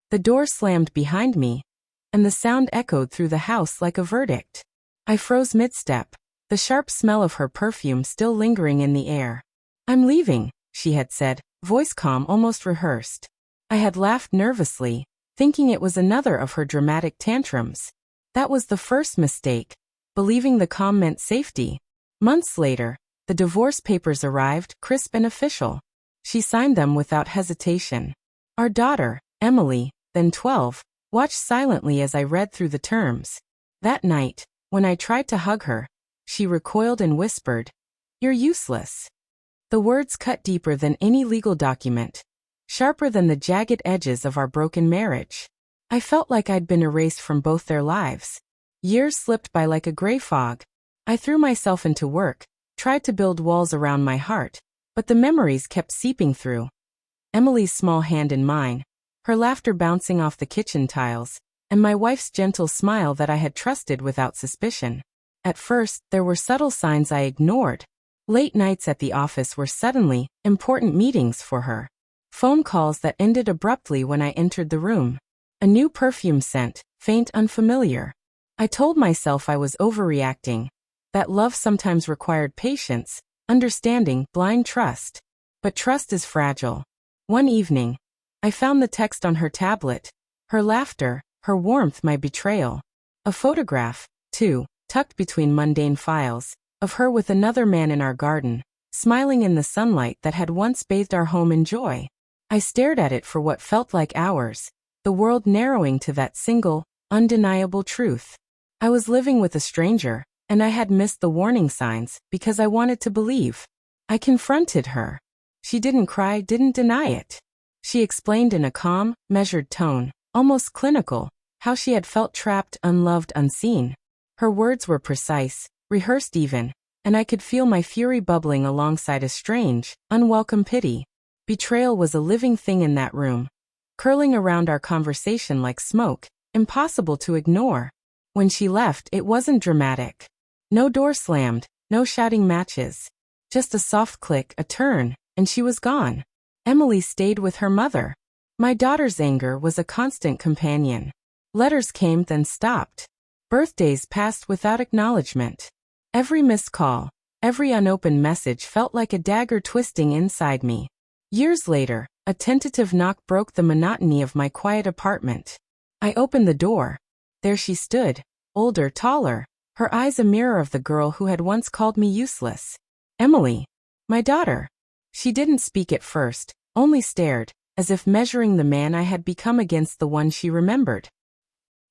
The door slammed behind me, and the sound echoed through the house like a verdict. I froze mid-step, the sharp smell of her perfume still lingering in the air. "I'm leaving," she had said, voice calm, almost rehearsed. I had laughed nervously, thinking it was another of her dramatic tantrums. That was the first mistake, believing the calm meant safety. Months later, the divorce papers arrived, crisp and official. She signed them without hesitation. Our daughter, Emily, then 12, watched silently as I read through the terms. That night, when I tried to hug her, she recoiled and whispered, "You're useless." The words cut deeper than any legal document, sharper than the jagged edges of our broken marriage. I felt like I'd been erased from both their lives. Years slipped by like a gray fog. I threw myself into work, tried to build walls around my heart, but the memories kept seeping through. Emily's small hand in mine, her laughter bouncing off the kitchen tiles, and my wife's gentle smile that I had trusted without suspicion. At first, there were subtle signs I ignored. Late nights at the office were suddenly important meetings for her. Phone calls that ended abruptly when I entered the room. A new perfume scent, faint, unfamiliar. I told myself I was overreacting, that love sometimes required patience, understanding, blind trust. But trust is fragile. One evening, I found the text on her tablet, her laughter, her warmth, my betrayal. A photograph, too, tucked between mundane files, of her with another man in our garden, smiling in the sunlight that had once bathed our home in joy. I stared at it for what felt like hours, the world narrowing to that single, undeniable truth. I was living with a stranger, and I had missed the warning signs because I wanted to believe. I confronted her. She didn't cry, didn't deny it. She explained in a calm, measured tone, almost clinical, how she had felt trapped, unloved, unseen. Her words were precise, rehearsed even, and I could feel my fury bubbling alongside a strange, unwelcome pity. Betrayal was a living thing in that room, curling around our conversation like smoke, impossible to ignore. When she left, it wasn't dramatic. No door slammed, no shouting matches. Just a soft click, a turn, and she was gone. Emily stayed with her mother. My daughter's anger was a constant companion. Letters came then stopped. Birthdays passed without acknowledgement. Every missed call, every unopened message felt like a dagger twisting inside me. Years later, a tentative knock broke the monotony of my quiet apartment. I opened the door. There she stood, older, taller, her eyes a mirror of the girl who had once called me useless. Emily. My daughter. She didn't speak at first, only stared, as if measuring the man I had become against the one she remembered.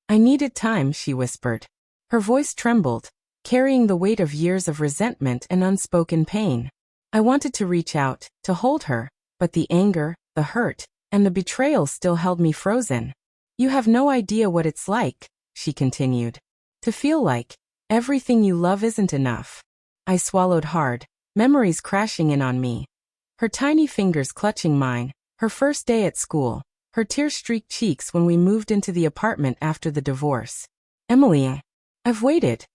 "I needed time," she whispered. Her voice trembled, carrying the weight of years of resentment and unspoken pain. I wanted to reach out, to hold her, but the anger, the hurt, and the betrayal still held me frozen. "You have no idea what it's like," she continued. "To feel like everything you love isn't enough." I swallowed hard, memories crashing in on me. Her tiny fingers clutching mine, her first day at school, her tear-streaked cheeks when we moved into the apartment after the divorce. "Emily, I've waited,"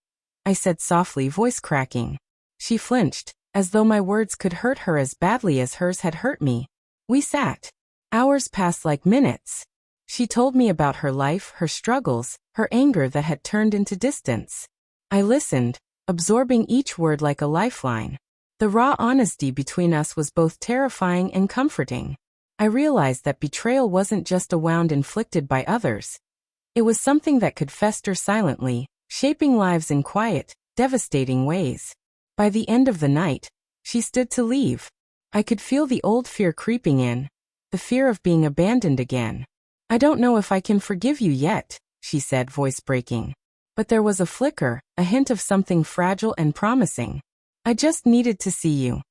I said softly, voice cracking. She flinched, as though my words could hurt her as badly as hers had hurt me. We sat. Hours passed like minutes. She told me about her life, her struggles, her anger that had turned into distance. I listened, absorbing each word like a lifeline. The raw honesty between us was both terrifying and comforting. I realized that betrayal wasn't just a wound inflicted by others. It was something that could fester silently, shaping lives in quiet, devastating ways. By the end of the night, she stood to leave. I could feel the old fear creeping in, the fear of being abandoned again. "I don't know if I can forgive you yet," she said, voice breaking. But there was a flicker, a hint of something fragile and promising. "I just needed to see you."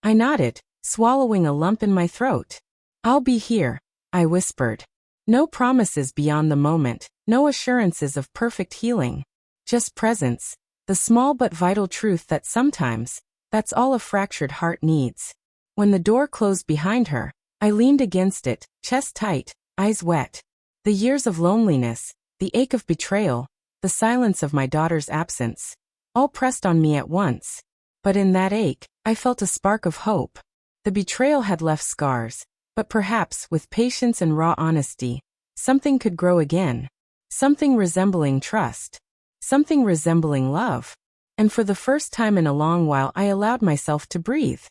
I nodded, swallowing a lump in my throat. "I'll be here," I whispered. No promises beyond the moment, no assurances of perfect healing. Just presence, the small but vital truth that sometimes, that's all a fractured heart needs. When the door closed behind her, I leaned against it, chest tight, eyes wet. The years of loneliness, the ache of betrayal, the silence of my daughter's absence, all pressed on me at once. But in that ache, I felt a spark of hope. The betrayal had left scars, but perhaps with patience and raw honesty, Something could grow again. Something resembling trust. Something resembling love. And for the first time in a long while I allowed myself to breathe.